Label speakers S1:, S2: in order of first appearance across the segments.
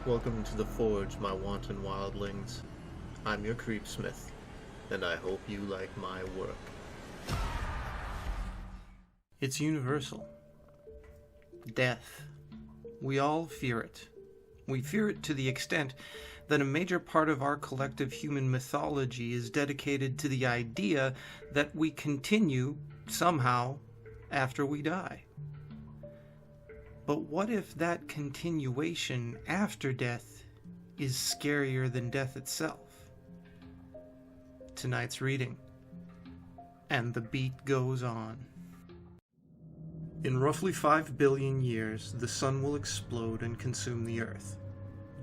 S1: Welcome to the Forge, my wanton wildlings. I'm your creepsmith, and I hope you like my work.
S2: It's universal. Death. We all fear it. We fear it to the extent that a major part of our collective human mythology is dedicated to the idea that we continue, somehow, after we die. But what if that continuation after death is scarier than death itself? Tonight's reading. And the beat goes on. In roughly 5 billion years, the sun will explode and consume the Earth.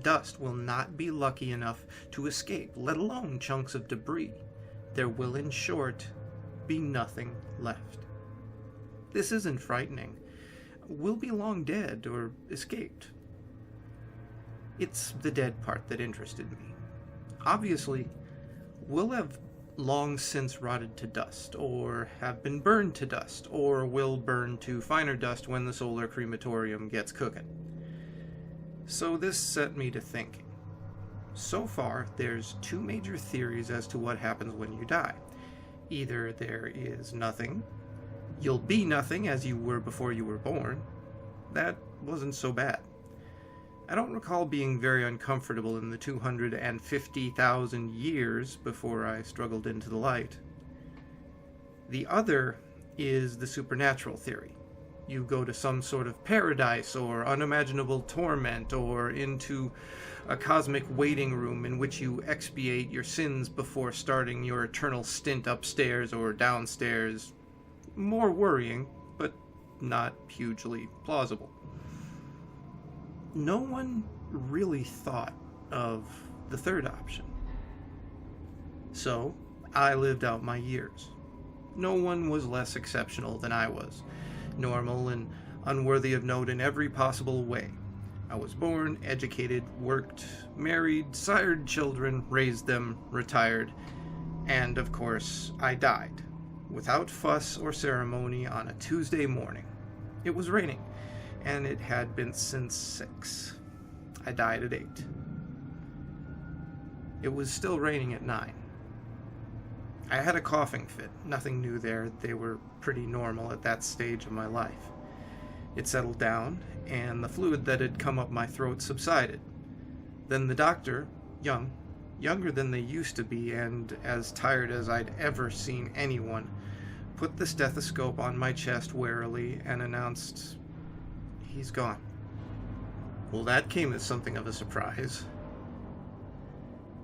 S2: Dust will not be lucky enough to escape, let alone chunks of debris. There will, in short, be nothing left. This isn't frightening. We'll be long dead or escaped. It's the dead part that interested me. Obviously, we'll have long since rotted to dust, or have been burned to dust, or will burn to finer dust when the solar crematorium gets cooking. So this set me to thinking. So far, there's 2 major theories as to what happens when you die. Either there is nothing, you'll be nothing as you were before you were born. That wasn't so bad. I don't recall being very uncomfortable in the 250,000 years before I struggled into the light. The other is the supernatural theory. You go to some sort of paradise or unimaginable torment, or into a cosmic waiting room in which you expiate your sins before starting your eternal stint upstairs or downstairs. More worrying, but not hugely plausible. No one really thought of the third option. So, I lived out my years. No one was less exceptional than I was. Normal and unworthy of note in every possible way. I was born, educated, worked, married, sired children, raised them, retired, and of course, I died. Without fuss or ceremony on a Tuesday morning. It was raining, and it had been since 6. I died at 8. It was still raining at 9. I had a coughing fit. Nothing new there. They were pretty normal at that stage of my life. It settled down, and the fluid that had come up my throat subsided. Then the doctor, younger than they used to be, and as tired as I'd ever seen anyone, put the stethoscope on my chest warily and announced, "He's gone." Well, that came as something of a surprise.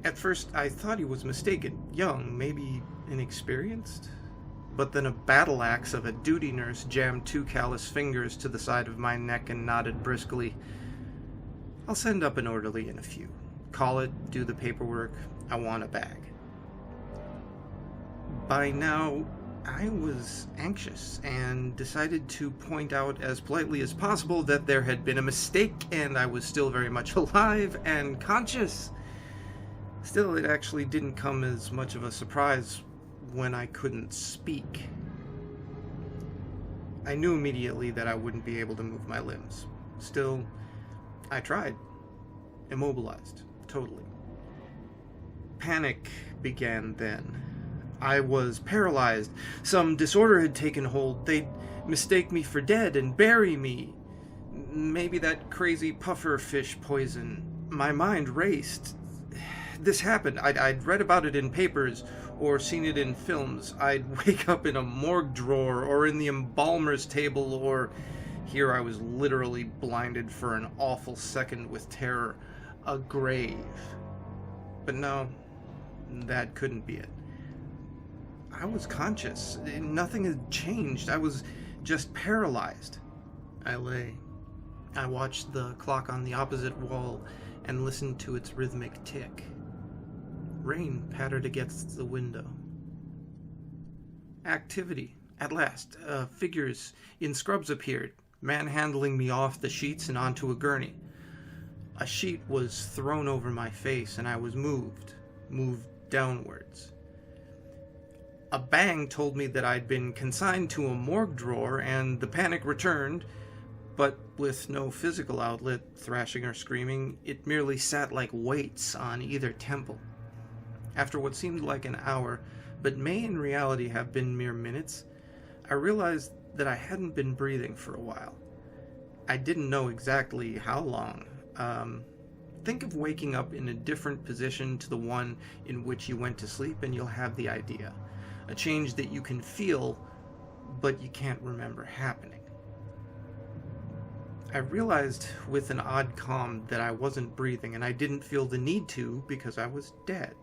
S2: At first, I thought he was mistaken, young, maybe inexperienced. But then a battle axe of a duty nurse jammed 2 callous fingers to the side of my neck and nodded briskly, "I'll send up an orderly in a few. Call it, do the paperwork, I want a bag." By now, I was anxious and decided to point out as politely as possible that there had been a mistake and I was still very much alive and conscious. Still, it actually didn't come as much of a surprise when I couldn't speak. I knew immediately that I wouldn't be able to move my limbs. Still, I tried. Immobilized. Totally. Panic began then. I was paralyzed. Some disorder had taken hold. They'd mistake me for dead and bury me. Maybe that crazy puffer fish poison. My mind raced. This happened. I'd read about it in papers or seen it in films. I'd wake up in a morgue drawer or in the embalmer's table, or here I was literally blinded for an awful second with terror. A grave. But no, that couldn't be it. I was conscious. Nothing had changed. I was just paralyzed. I lay. I watched the clock on the opposite wall and listened to its rhythmic tick. Rain pattered against the window. Activity. At last, figures in scrubs appeared, manhandling me off the sheets and onto a gurney. A sheet was thrown over my face, and I was moved downwards. A bang told me that I'd been consigned to a morgue drawer, and the panic returned, But with no physical outlet, thrashing or screaming, it merely sat like weights on either temple. After what seemed like an hour, but may in reality have been mere minutes, I realized that I hadn't been breathing for a while. I didn't know exactly how long. Think of waking up in a different position to the one in which you went to sleep and you'll have the idea. A change that you can feel, but you can't remember happening. I realized with an odd calm that I wasn't breathing, and I didn't feel the need to because I was dead.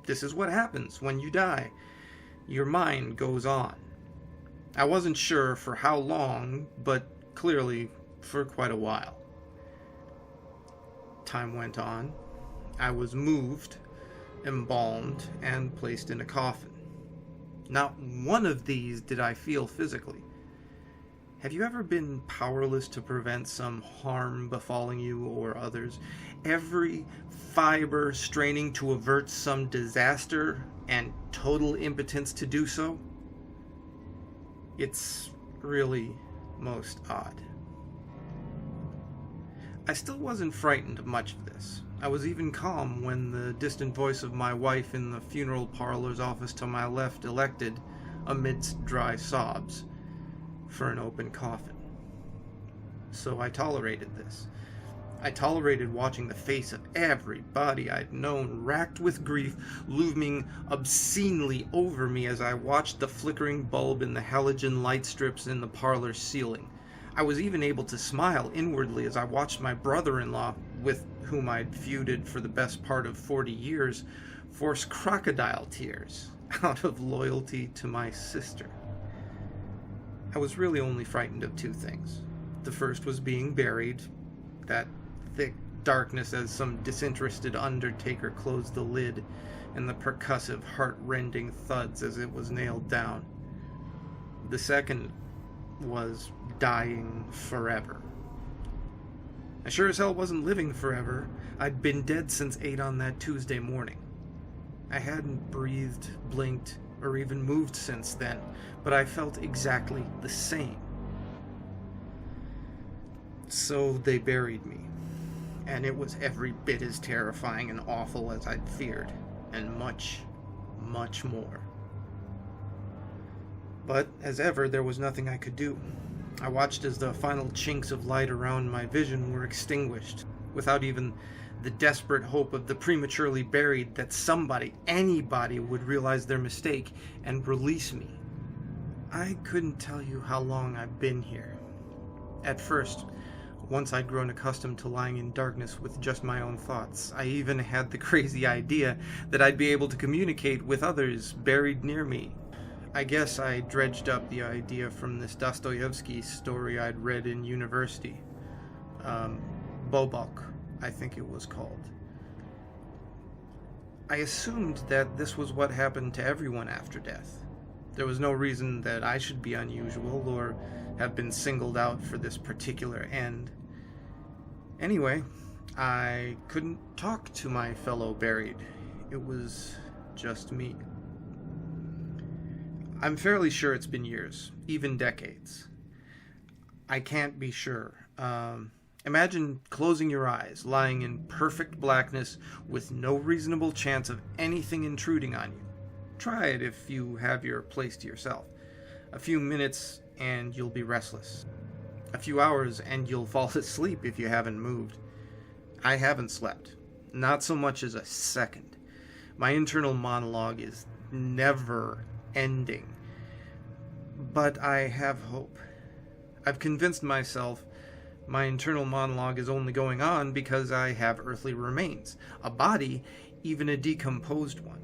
S2: This is what happens when you die. Your mind goes on. I wasn't sure for how long, but clearly for quite a while. Time went on. I was moved, embalmed, and placed in a coffin. Not one of these did I feel physically. Have you ever been powerless to prevent some harm befalling you or others? Every fiber straining to avert some disaster and total impotence to do so? It's really most odd. I still wasn't frightened of much of this. I was even calm when the distant voice of my wife in the funeral parlor's office to my left elected, amidst dry sobs, for an open coffin. So I tolerated this. I tolerated watching the face of everybody I'd known, racked with grief, looming obscenely over me as I watched the flickering bulb in the halogen light strips in the parlor ceiling. I was even able to smile inwardly as I watched my brother-in-law, with whom I'd feuded for the best part of 40 years, force crocodile tears out of loyalty to my sister. I was really only frightened of two things. The first was being buried, that thick darkness as some disinterested undertaker closed the lid, and the percussive, heart-rending thuds as it was nailed down. The second was dying forever. I sure as hell wasn't living forever. I'd been dead since 8 on that Tuesday morning. I hadn't breathed, blinked, or even moved since then, but I felt exactly the same. So they buried me, and it was every bit as terrifying and awful as I'd feared, and much, much more. But, as ever, there was nothing I could do. I watched as the final chinks of light around my vision were extinguished, without even the desperate hope of the prematurely buried that somebody, anybody, would realize their mistake and release me. I couldn't tell you how long I've been here. At first, once I'd grown accustomed to lying in darkness with just my own thoughts, I even had the crazy idea that I'd be able to communicate with others buried near me. I guess I dredged up the idea from this Dostoevsky story I'd read in university. Bobok, I think it was called. I assumed that this was what happened to everyone after death. There was no reason that I should be unusual or have been singled out for this particular end. Anyway, I couldn't talk to my fellow buried. It was just me. I'm fairly sure it's been years, even decades. I can't be sure. Imagine closing your eyes, lying in perfect blackness with no reasonable chance of anything intruding on you. Try it if you have your place to yourself. A few minutes and you'll be restless. A few hours and you'll fall asleep if you haven't moved. I haven't slept. Not so much as a second. My internal monologue is never ending. But I have hope. I've convinced myself my internal monologue is only going on because I have earthly remains, a body, even a decomposed one.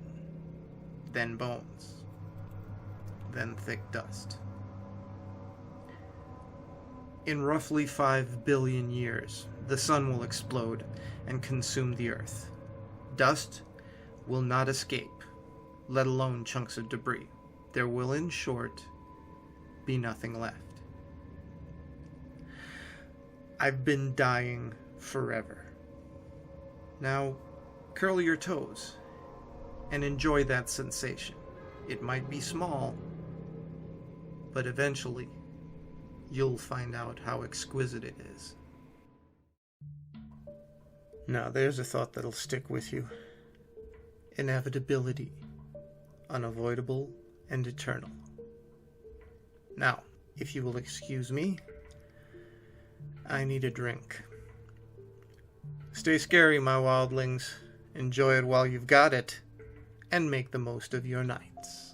S2: Then bones. Then thick dust. In roughly 5 billion years, the sun will explode and consume the earth. Dust will not escape, let alone chunks of debris. There will, in short, be nothing left. I've been dying forever. Now, curl your toes and enjoy that sensation. It might be small, but eventually you'll find out how exquisite it is. Now, there's a thought that'll stick with you. Inevitability. Unavoidable and eternal. Now, if you will excuse me, I need a drink. Stay scary, my wildlings. Enjoy it while you've got it, and make the most of your nights.